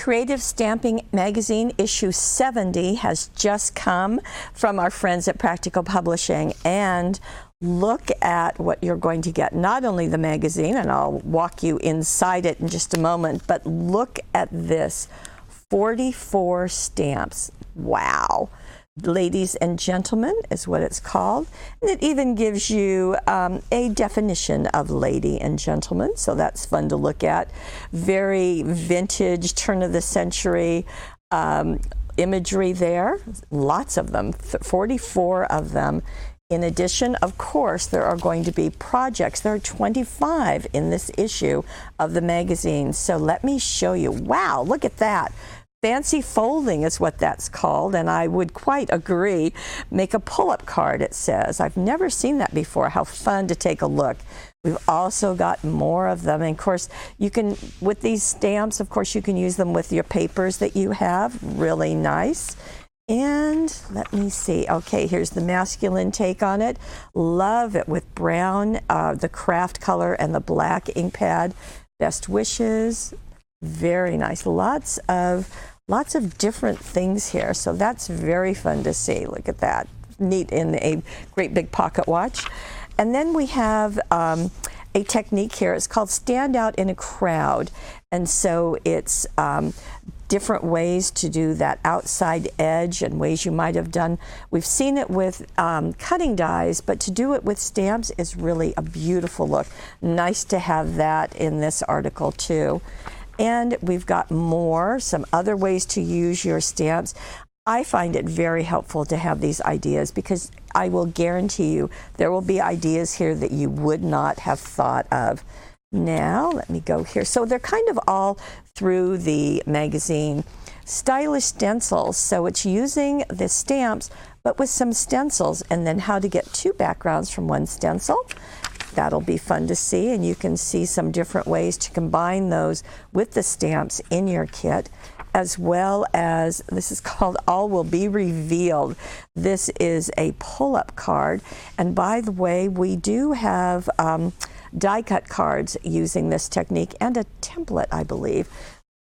Creative Stamping Magazine issue 70 has just come from our friends at Practical Publishing, and look at what you're going to get. Not only the magazine, and I'll walk you inside it in just a moment, but look at this. 44 stamps. Wow. Ladies and Gentlemen is what it's called. And it even gives you a definition of lady and gentleman, so that's fun to look at. Very vintage, turn of the century imagery there. Lots of them, 44 of them. In addition, of course, there are going to be projects. There are 25 in this issue of the magazine. So let me show you. Wow, look at that. Fancy folding is what that's called, and I would quite agree. Make a pull-up card, it says. I've never seen that before. How fun to take a look. We've also got more of them, and of course you can, with these stamps, of course you can use them with your papers that you have. Really nice. And let me see. Okay, here's the masculine take on it. Love it with brown, the craft color, and the black ink pad. Best wishes. Very nice. Lots of different things here, so that's very fun to see. Look at that. Neat in a great big pocket watch. And then we have a technique here. It's called Stand Out in a Crowd, and so it's different ways to do that outside edge and ways you might have done. We've seen it with cutting dies, but to do it with stamps is really a beautiful look. Nice to have that in this article too. And we've got some other ways to use your stamps. I find it very helpful to have these ideas because I will guarantee you there will be ideas here that you would not have thought of. Now, let me go here. So they're kind of all through the magazine. Stylish stencils, so it's using the stamps but with some stencils, and then how to get two backgrounds from one stencil. That'll be fun to see, and you can see some different ways to combine those with the stamps in your kit, as well as, this is called All Will Be Revealed. This is a pull-up card, and by the way, we do have die cut cards using this technique and a template, I believe.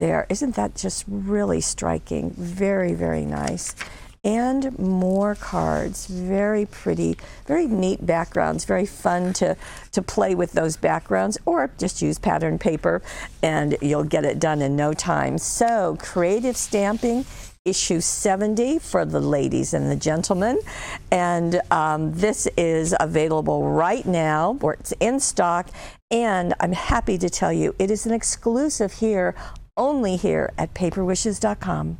There, isn't that just really striking? Very, very nice. And more cards, very pretty, very neat backgrounds, very fun to play with those backgrounds, or just use pattern paper and you'll get it done in no time. So Creative Stamping issue 70 for the ladies and the gentlemen, and this is available right now, where it's in stock, and I'm happy to tell you it is an exclusive here, only here at paperwishes.com.